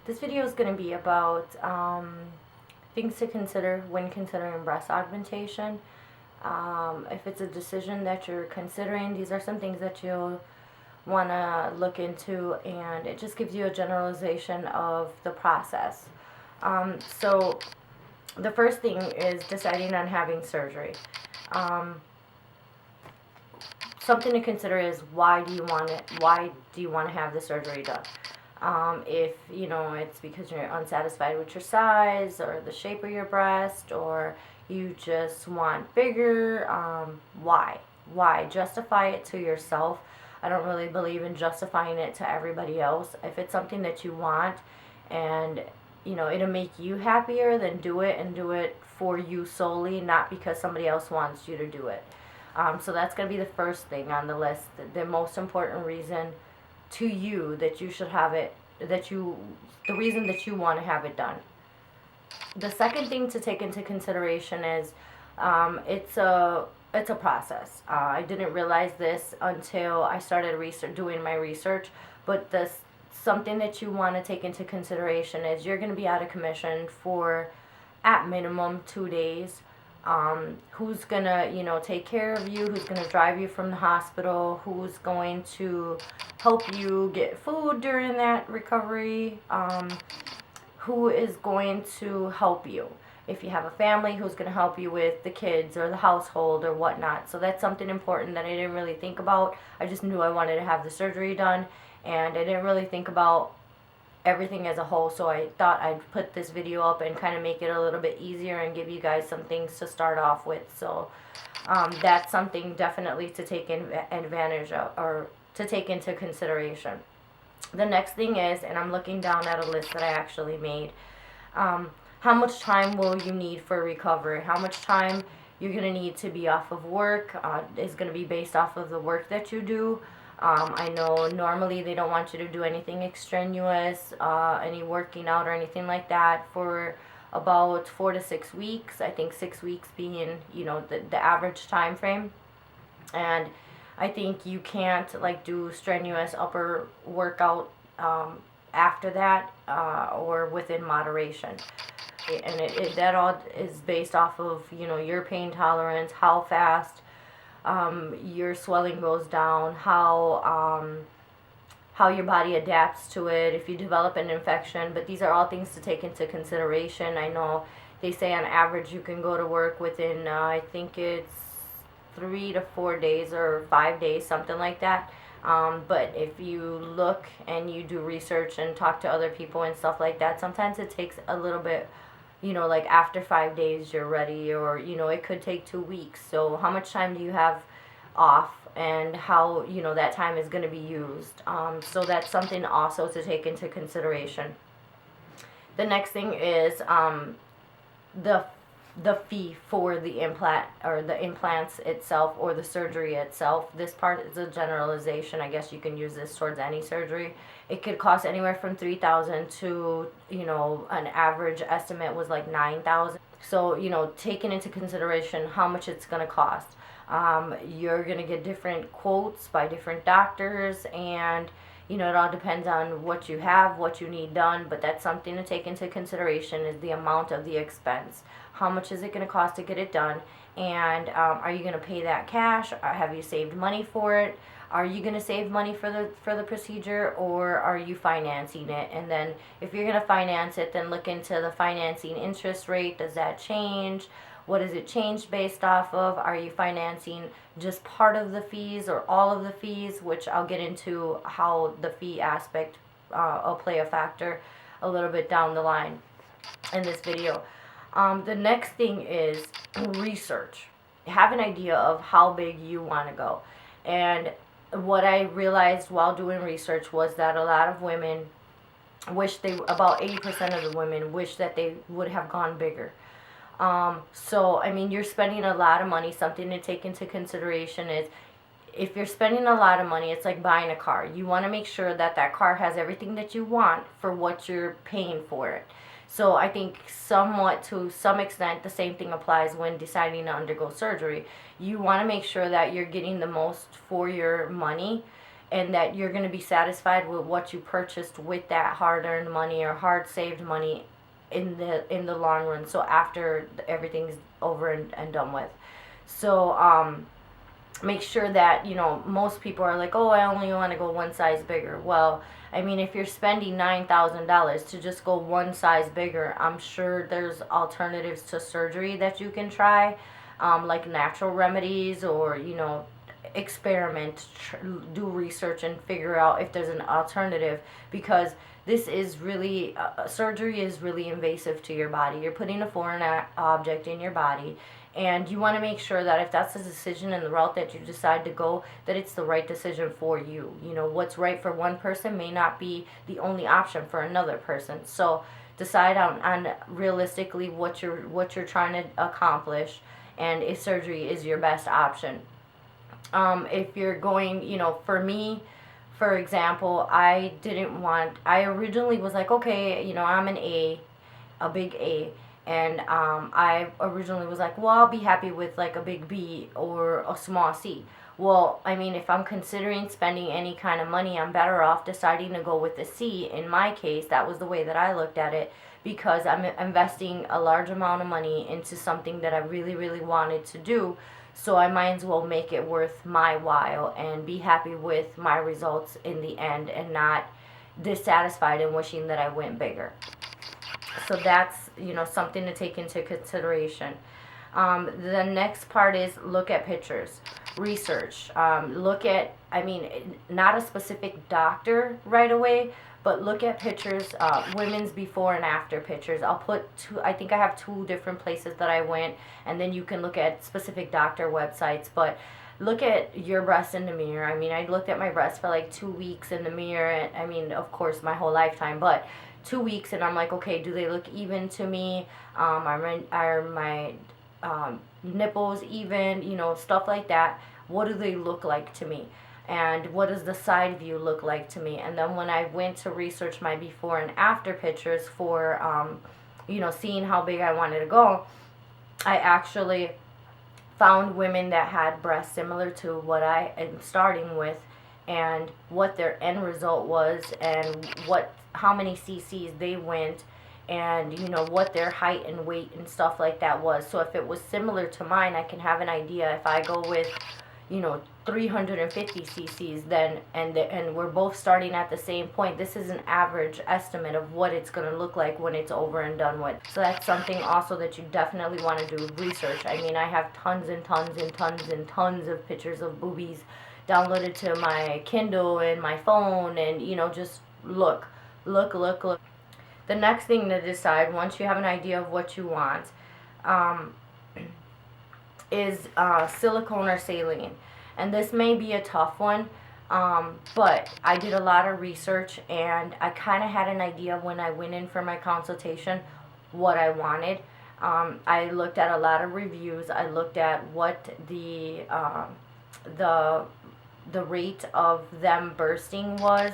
This video is going to be about things to consider when considering breast augmentation. If it's a decision that you're considering, these are some things that you'll want to look into, and it just gives you a generalization of the process. So the first thing is deciding on having surgery. Something to consider is why do you want it? Why do you want to have the surgery done? If it's because you're unsatisfied with your size or the shape of your breast, or you just want bigger, why? Justify it to yourself. I don't really believe in justifying it to everybody else. If it's something that you want and it'll make you happier, then do it, and do it for you solely, not because somebody else wants you to do it. So that's going to be the first thing on the list. The most important reason to you that you should have it, the reason that you want to have it done. The second thing to take into consideration is it's a process. I didn't realize this until I started doing my research, but something that you want to take into consideration is you're going to be out of commission for at minimum 2 days. Who's gonna take care of you, who's gonna drive you from the hospital, who's going to help you get food during that recovery, who is going to help you. If you have a family, who's going to help you with the kids or the household or whatnot. So that's something important that I didn't really think about. I just knew I wanted to have the surgery done, and I didn't really think about everything as a whole. So I thought I'd put this video up and kind of make it a little bit easier and give you guys some things to start off with. So that's something definitely to take advantage of, or to take into consideration. The next thing is, and I'm looking down at a list that I actually made, how much time will you need for recovery? How much time you're going to need to be off of work is going to be based off of the work that you do. I know normally they don't want you to do anything extraneous, any working out or anything like that for about 4 to 6 weeks. I think 6 weeks being, the average time frame. And I think you can't do strenuous upper workout after that, or within moderation. And that all is based off of your pain tolerance, how fast your swelling goes down, how your body adapts to it, if you develop an infection. But these are all things to take into consideration. I know they say on average you can go to work within I think it's 3 to 4 days or 5 days, something like that. But if you look and you do research and talk to other people and stuff like that, sometimes it takes a little bit, after 5 days you're ready, or it could take 2 weeks. So how much time do you have off, and how that time is going to be used? So that's something also to take into consideration. The next thing is the fee for the implant, or the implants itself, or the surgery itself. This part is a generalization. I guess you can use this towards any surgery. It could cost anywhere from $3,000 to, an average estimate was like $9,000. So, taking into consideration how much it's going to cost. You're going to get different quotes by different doctors, and it all depends on what you have, what you need done. But that's something to take into consideration, is the amount of the expense. How much is it going to cost to get it done? And are you going to pay that cash? Or have you saved money for it? Are you going to save money for the procedure, or are you financing it? And then if you're going to finance it, then look into the financing interest rate. Does that change? What does it change based off of? Are you financing just part of the fees or all of the fees? Which I'll get into how the fee aspect will play a factor a little bit down the line in this video. The next thing is research. Have an idea of how big you want to go. And what I realized while doing research was that a lot of women about 80% of the women wish that they would have gone bigger. So, you're spending a lot of money. Something to take into consideration is, if you're spending a lot of money, it's like buying a car. You want to make sure that that car has everything that you want for what you're paying for it. So I think somewhat, to some extent, the same thing applies when deciding to undergo surgery. You want to make sure that you're getting the most for your money, and that you're going to be satisfied with what you purchased with that hard-earned money or hard-saved money in the long run. So after everything's over and done with. So make sure that, most people are like, oh, I only want to go one size bigger. Well, I mean, if you're spending $9,000 to just go one size bigger, I'm sure there's alternatives to surgery that you can try, like natural remedies, or experiment, do research and figure out if there's an alternative, because this is really surgery is really invasive to your body. You're putting a foreign object in your body, and you want to make sure that if that's the decision and the route that you decide to go, that it's the right decision for you. What's right for one person may not be the only option for another person. So decide on realistically what you're trying to accomplish, and if surgery is your best option. If you're going, for me, for example, I originally was like, okay, I'm a big A, and I originally was like, well, I'll be happy with like a big B or a small C. Well, I mean, if I'm considering spending any kind of money, I'm better off deciding to go with the C. In my case, that was the way that I looked at it, because I'm investing a large amount of money into something that I really, really wanted to do. So I might as well make it worth my while and be happy with my results in the end, and not dissatisfied and wishing that I went bigger. So that's, something to take into consideration. The next part is look at pictures, research. Look at, I mean, not a specific doctor right away, but look at pictures, women's before and after pictures. I'll put two, I think I have two different places that I went, and then you can look at specific doctor websites. But look at your breasts in the mirror. I mean, I looked at my breasts for like 2 weeks in the mirror, and I mean, of course, my whole lifetime, but 2 weeks, and I'm like, okay, do they look even to me? Are my nipples even? Stuff like that. What do they look like to me? And what does the side view look like to me? And then when I went to research my before and after pictures for, seeing how big I wanted to go, I actually found women that had breasts similar to what I am starting with, and what their end result was, and how many cc's they went, and what their height and weight and stuff like that was. So if it was similar to mine, I can have an idea. If I go with 350 cc's, then and we're both starting at the same point, this is an average estimate of what it's going to look like when it's over and done with. So that's something also that you definitely want to do research. I mean, I have tons and tons and tons and tons of pictures of boobies downloaded to my Kindle and my phone, and just look. The next thing to decide, once you have an idea of what you want, is silicone or saline. And this may be a tough one, but I did a lot of research, and I kind of had an idea when I went in for my consultation what I wanted. I looked at a lot of reviews. I looked at what the rate of them bursting was.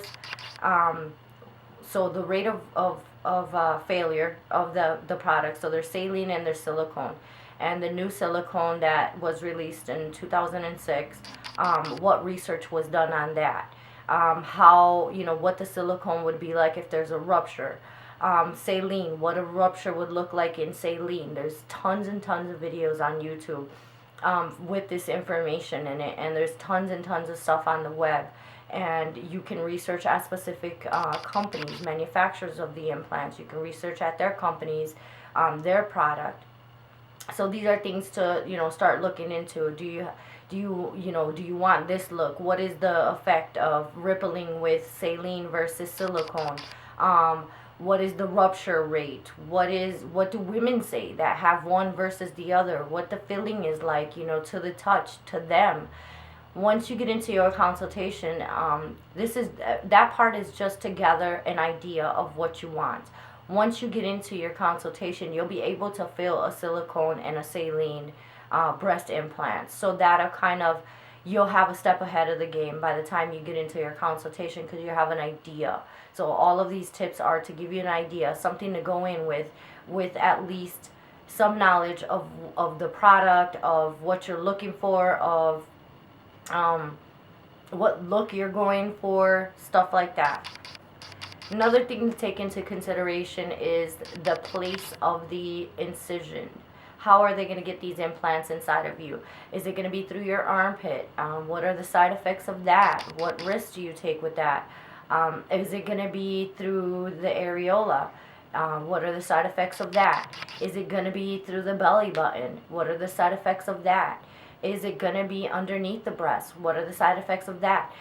So the rate of failure of the product. So there's saline and there's silicone. And the new silicone that was released in 2006, what research was done on that. How, what the silicone would be like if there's a rupture. Saline, what a rupture would look like in saline. There's tons and tons of videos on YouTube with this information in it, and there's tons and tons of stuff on the web. And you can research at specific companies, manufacturers of the implants. You can research at their companies, their product. So these are things to start looking into. Do you want this look? What is the effect of rippling with saline versus silicone? What is the rupture rate? What do women say that have one versus the other? What the feeling is like, to the touch, to them. Once you get into your consultation, that part is just to gather an idea of what you want. Once you get into your consultation, you'll be able to feel a silicone and a saline breast implant. So you'll have a step ahead of the game by the time you get into your consultation, because you have an idea. So all of these tips are to give you an idea, something to go in with at least some knowledge of the product, of what you're looking for, of what look you're going for, stuff like that. Another thing to take into consideration is the place of the incision. How are they going to get these implants inside of you? Is it going to be through your armpit? What are the side effects of that? What risks do you take with that? Is it going to be through the areola? What are the side effects of that? Is it going to be through the belly button? What are the side effects of that? Is it going to be underneath the breast? What are the side effects of that?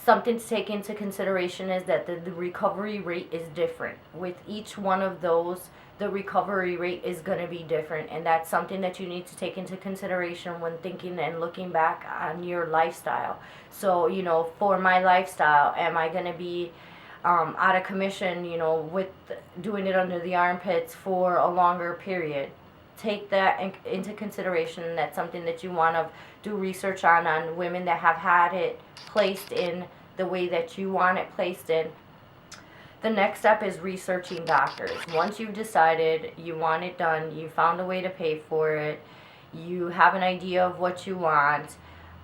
Something to take into consideration is that the recovery rate is different. With each one of those, the recovery rate is going to be different, and that's something that you need to take into consideration when thinking and looking back on your lifestyle. So, for my lifestyle, am I going to be out of commission, with doing it under the armpits for a longer period? Take that into consideration, and that's something that you want to do research on women that have had it placed in the way that you want it placed in. The next step is researching doctors. Once you've decided you want it done, you found a way to pay for it, you have an idea of what you want,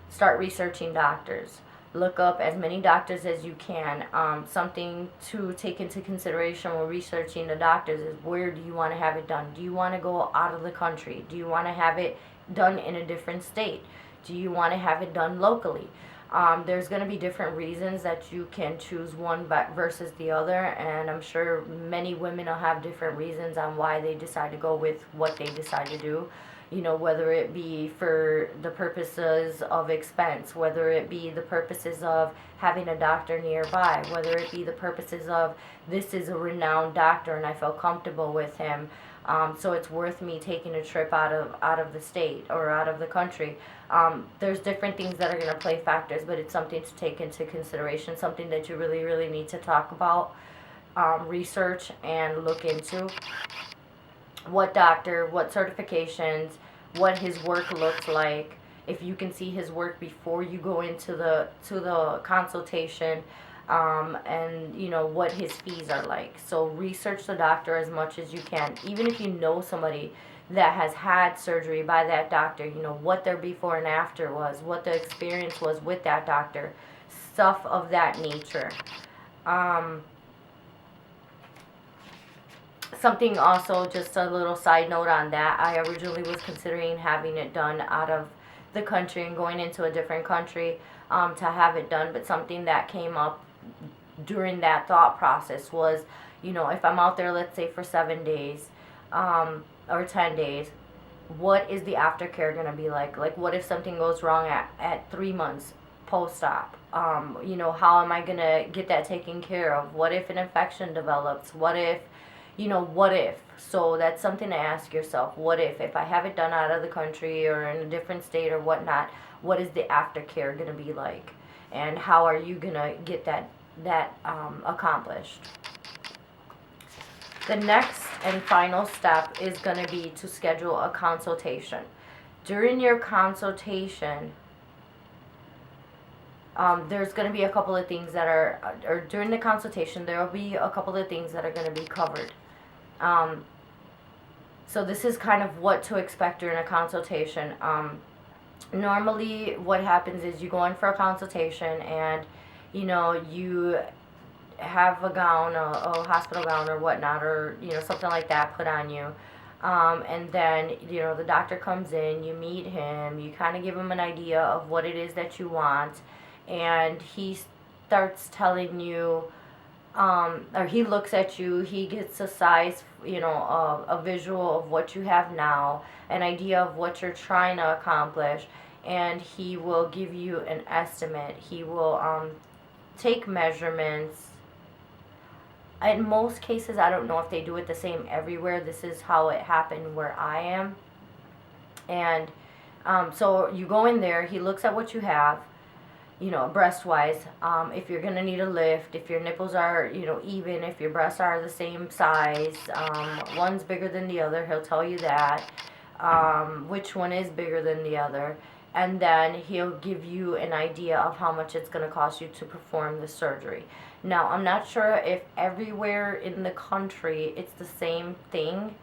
start researching doctors. Look up as many doctors as you can. Something to take into consideration when researching the doctors is, where do you want to have it done? Do you want to go out of the country? Do you want to have it done in a different state? Do you want to have it done locally? There's going to be different reasons that you can choose one versus the other, and I'm sure many women will have different reasons on why they decide to go with what they decide to do. Whether it be for the purposes of expense, whether it be the purposes of having a doctor nearby, whether it be the purposes of, this is a renowned doctor and I feel comfortable with him, so it's worth me taking a trip out of the state or out of the country. There's different things that are going to play factors, but it's something to take into consideration, something that you really, really need to talk about, research, and look into. What doctor, what certifications, what his work looks like. If you can see his work before you go into the consultation, and what his fees are like. So research the doctor as much as you can. Even if you know somebody that has had surgery by that doctor, what their before and after was, what the experience was with that doctor, stuff of that nature. Something also, just a little side note on that, I originally was considering having it done out of the country and going into a different country to have it done, but something that came up during that thought process was, if I'm out there, let's say for 7 days or 10 days, what is the aftercare going to be like? Like, what if something goes wrong at 3 months post-op? How am I going to get that taken care of? What if an infection develops? What if? So that's something to ask yourself. What if I have it done out of the country or in a different state or whatnot, what is the aftercare going to be like? And how are you going to get that accomplished? The next and final step is going to be to schedule a consultation. During your consultation, there's going to be a couple of things that or during the consultation, there will be a couple of things that are going to be covered. So this is kind of what to expect during a consultation. Normally what happens is you go in for a consultation and, you have a gown, a hospital gown or whatnot, or, something like that put on you. And then, the doctor comes in, you meet him, you kind of give him an idea of what it is that you want, and he starts telling you, or he looks at you, he gets a size, a visual of what you have now, an idea of what you're trying to accomplish, and he will give you an estimate. He will take measurements. In most cases, I don't know if they do it the same everywhere. This is how it happened where I am. And so you go in there, he looks at what you have, breast-wise, if you're going to need a lift, if your nipples are, even, if your breasts are the same size, one's bigger than the other, he'll tell you that, which one is bigger than the other, and then he'll give you an idea of how much it's going to cost you to perform the surgery. Now, I'm not sure if everywhere in the country it's the same thing,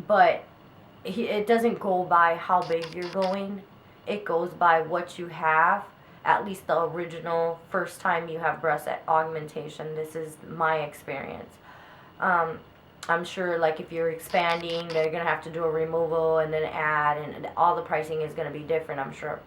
but it doesn't go by how big you're going. It goes by what you have at least the original first time you have breast augmentation. This is my experience. Um, I'm sure, like, if you're expanding, they're gonna have to do a removal and then add, and all the pricing is gonna be different, I'm sure.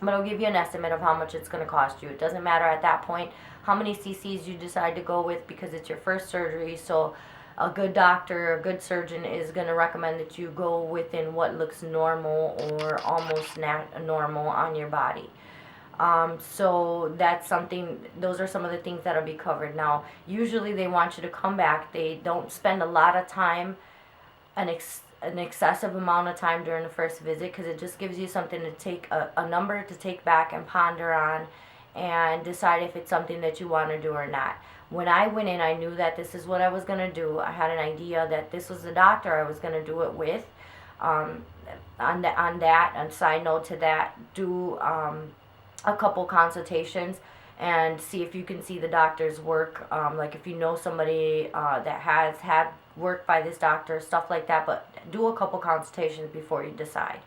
But I'll give you an estimate of how much it's gonna cost you. It doesn't matter at that point how many cc's you decide to go with, because it's your first surgery. So a good doctor, a good surgeon is gonna recommend that you go within what looks normal or almost normal on your body. So that's something, those are some of the things that'll be covered. Now, usually they want you to come back. They don't spend a lot of time, an excessive amount of time during the first visit, because it just gives you something to take, a number to take back and ponder on and decide if it's something that you want to do or not. When I went in, I knew that this is what I was going to do. I had an idea that this was the doctor I was going to do it with. On that, and side note to that, do a couple consultations and see if you can see the doctor's work. Like if you know somebody that has had work by this doctor, stuff like that. But do a couple consultations before you decide.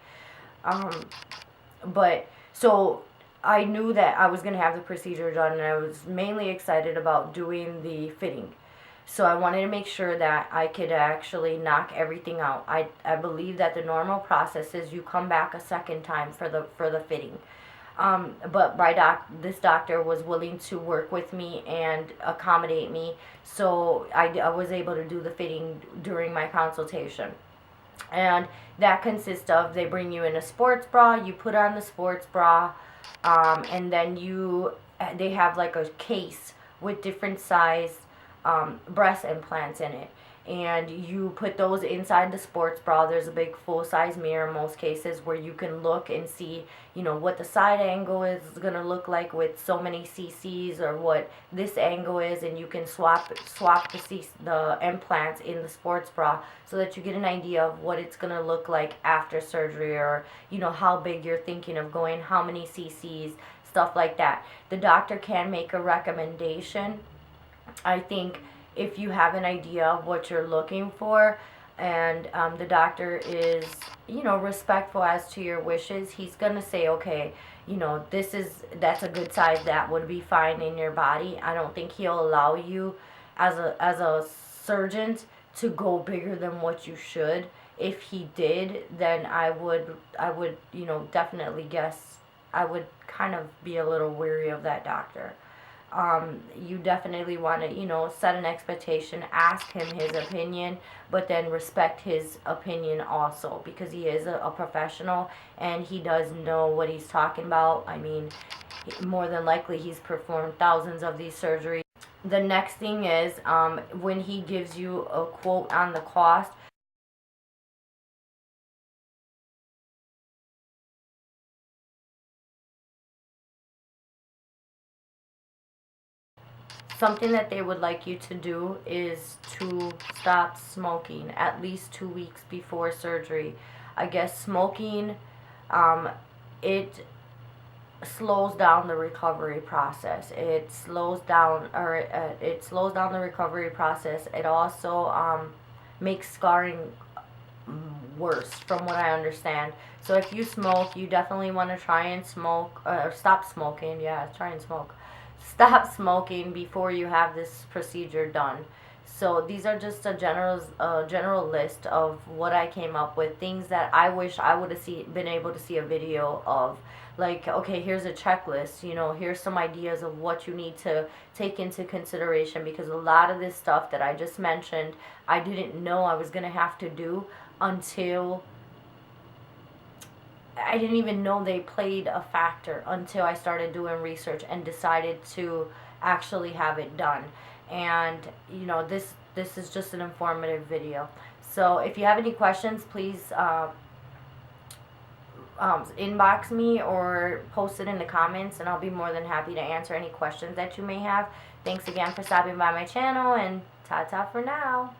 But so I knew that I was going to have the procedure done, and I was mainly excited about doing the fitting. So I wanted to make sure that I could actually knock everything out. I believe that the normal process is you come back a second time for the fitting. But this doctor was willing to work with me and accommodate me, so I was able to do the fitting during my consultation. And that consists of, they bring you in a sports bra, you put on the sports bra, and then they have like a case with different size breast implants in it, and you put those inside the sports bra. There's a big full-size mirror in most cases where you can look and see, what the side angle is going to look like with so many cc's, or what this angle is, and you can swap the implants in the sports bra so that you get an idea of what it's going to look like after surgery, or how big you're thinking of going, how many cc's, stuff like that. The doctor can make a recommendation. I think if you have an idea of what you're looking for, and the doctor is, respectful as to your wishes, he's gonna say, okay, that's a good size, that would be fine in your body. I don't think he'll allow you as a surgeon to go bigger than what you should. If he did, then I would definitely guess I would kind of be a little weary of that doctor. You definitely want to, set an expectation, ask him his opinion, but then respect his opinion also, because he is a professional and he does know what he's talking about. I mean, more than likely he's performed thousands of these surgeries. The next thing is, when he gives you a quote on the cost, something that they would like you to do is to stop smoking at least 2 weeks before surgery. I guess smoking, it slows down the recovery process. It slows down the recovery process. It also makes scarring worse, from what I understand. So if you smoke, you definitely want to try and smoke, or stop smoking. Yeah, try and smoke. Stop smoking before you have this procedure done. So these are just a general list of what I came up with, things that I wish I would have been able to see a video of. Like, okay, here's a checklist, here's some ideas of what you need to take into consideration, because a lot of this stuff that I just mentioned, I didn't know I was going to have to do until I didn't even know they played a factor until I started doing research and decided to actually have it done. And this is just an informative video. So if you have any questions, please inbox me or post it in the comments, and I'll be more than happy to answer any questions that you may have. Thanks again for stopping by my channel, and ta-ta for now.